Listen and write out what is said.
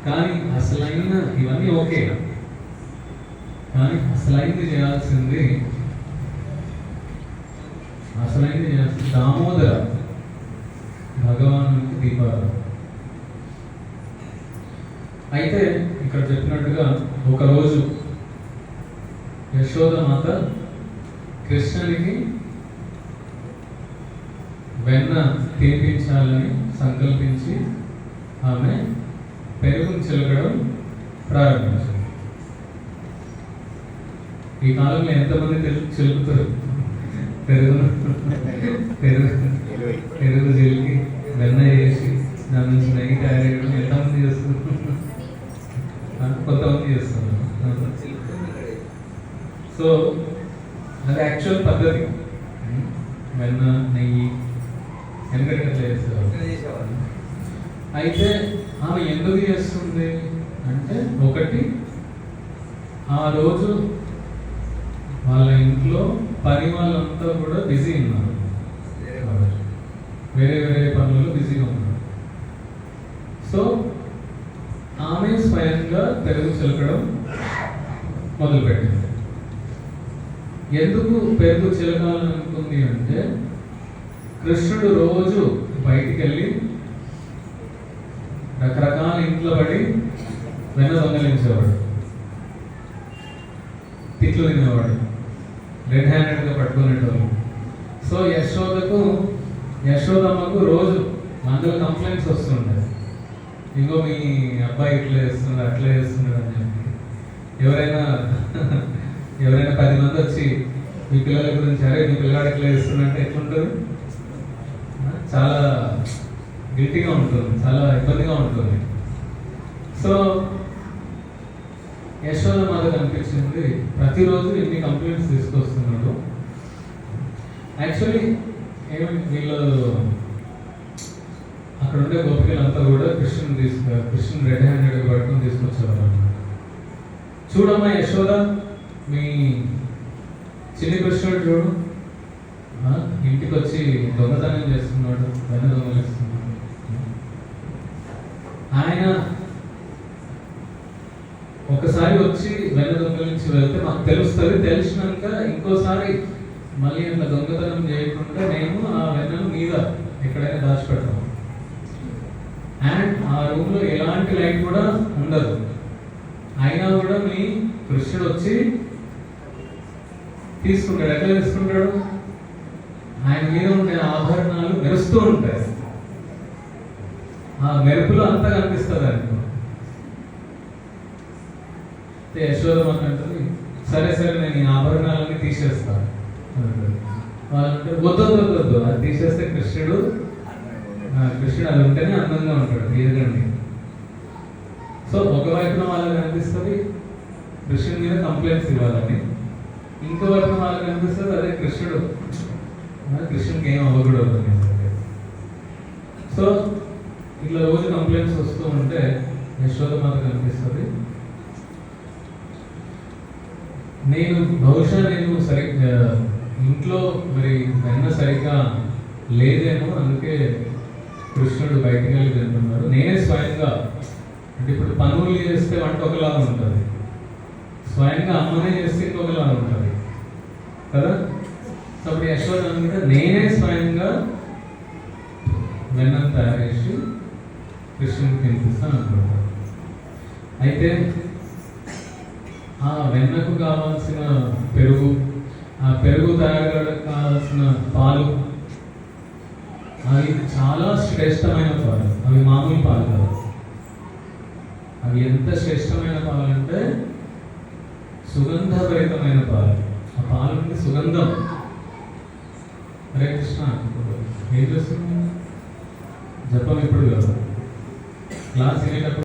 కానీ అసలైన ఇవన్నీ ఓకే, కానీ అసలైంది చేయాల్సింది దామోదర భగవానునికి దీపారాధన. అయితే ఇక్కడ చెప్పినట్టుగా ఒకరోజు యశోదమాత కృష్ణునికి వెన్న తినిపించాలని సంకల్పించి ఆమె పెరుగును చిలకడం ప్రారంభించింది. ఈ కాలంలో ఎంతమంది చిలుకుతారు పెరుగును? పెరుగు చిలికి వెన్న చేసి దాని నుంచి నెయ్యి తయారు చేయడం ఎంతమంది చేస్తున్నారు? కొంతమంది చేస్తున్నారు. సో అది యాక్చువల్ పద్ధతి. వెన్న నెయ్యి ఎందుకంటే చేస్తారు. అయితే ఆమె ఎందుకు చేస్తుంది అంటే, ఒకటి ఆ రోజు వాళ్ళ ఇంట్లో పని వాళ్ళంతా కూడా బిజీ ఉన్నారు, వేరే వేరే పనులలో బిజీగా ఉన్నారు. సో ఆమె స్వయంగా పెరుగు చిలకడం మొదలుపెట్టింది. ఎందుకు పెరుగు చిలకాలని అనుకుంది అంటే, కృష్ణుడు రోజు బయటికి వెళ్ళి రకరకాల ఇంట్లో పడి వెన్న దొంగలించేవాడు, తిట్లు తినేవాడు, రెడ్ హ్యాండెడ్గా పట్టుకునేటోళ్ళు. సో యశోదమ్మకు రోజు అందులో కంప్లైంట్స్ వస్తుంటాయి, ఇంకో మీ అబ్బాయి ఇట్లా చేస్తున్నాడు అట్లా చేస్తున్నాడు అని చెప్పి. ఎవరైనా 10 మంది వచ్చి మీ పిల్లల గురించి, అరే మీ పిల్లగాడు ఎట్లా చేస్తున్నట్టే ఎట్లుంటుంది, చాలా గిల్టీగా ఉంటుంది, చాలా ఇబ్బందిగా ఉంటుంది. సో యశోద మాత కనిపించింది, ప్రతిరోజు ఇన్ని కంప్లైంట్స్ తీసుకొస్తున్నాడు. యాక్చువల్లీ వీళ్ళు అక్కడ ఉండే గోపికలంతా కూడా కృష్ణుని రెడ్ హ్యాండెడ్ పట్టుకొని తీసుకొచ్చేవారు అన్నమాట. చూడమ్మా యశోద, మీ చిన్ని కృష్ణుడు చూడు, ఇంటికి వచ్చి దొంగతనం చేస్తున్నాడు, వెన్న దొంగలిస్తున్నాడు. ఆయన ఒకసారి వచ్చి వెన్న దొంగలించి వెళ్తే మాకు తెలుస్తుంది, తెలిసినాక ఇంకోసారి మళ్ళీ అట్లా దొంగతనం చేయకుండా నేను ఆ వెన్నను మీద ఎక్కడైనా దాచిపెడతాను. అండ్ ఆ రూమ్ లో ఎలాంటి లైట్ కూడా ఉండదు, అయినా కూడా మీ కృష్ణుడు వచ్చి తీసుకుంటాడు. ఎట్లా తీసుకుంటాడు? ఆయన మీద ఉండే ఆభరణాలు మెరుస్తూ ఉంటాయి, ఆ మెరుపులో అంతా కనిపిస్తుంది అనుకో. యశోద మాట్లాడుతుంది, సరే నేను ఈ ఆభరణాలన్నీ తీసేస్తాను. వాళ్ళంటే వద్దు, అది తీసేస్తే కృష్ణుడు అది ఉంటేనే అందంగా ఉంటాడు, తీయకండి. సో ఒకవైపున వాళ్ళకి అనిపిస్తుంది కృష్ణుడి మీద కంప్లైంట్స్ ఇవ్వాలని, ఇంకో వైపున వాళ్ళకి అనిపిస్తుంది అదే కృష్ణుడికి ఏం అవ్వకూడదు. సో ఇట్లా రోజు కంప్లైంట్స్ వస్తూ ఉంటే యశోద మాతకు అనిపిస్తుంది, బహుశా నేను సరిగ్గా ఇంట్లో మరి వెన్న సరిగ్గా లేదేమో, అందుకే కృష్ణుడు బయటికి వెళ్ళి తింటున్నారు. నేనే స్వయంగా, అంటే ఇప్పుడు పనులు చేస్తే వంట ఒకలాగా ఉంటుంది, స్వయంగా అమ్మనే చేస్తే ఇంకొకలాగా ఉంటుంది కదా. సో అప్పుడు యశోద అనుకుంటే నేనే స్వయంగా వెన్నను తయారు చేసి కృష్ణుడికి తినిపిస్తాను అనుకుంటాను. అయితే ఆ వెన్నకు కావాల్సిన పెరుగు, ఆ పెరుగు తయారు కావాల్సిన పాలు, అవి చాలా శ్రేష్టమైన పాలు, అవి మామూలు పాలు కాదు. అవి ఎంత శ్రేష్టమైన పాలు అంటే సుగంధభరితమైన పాలు. ఆ పాలు నుండి సుగంధం. హరే కృష్ణ, ఏం చేస్తుంది జపం ఇప్పుడు కాదు, క్లాస్ వినేటప్పుడు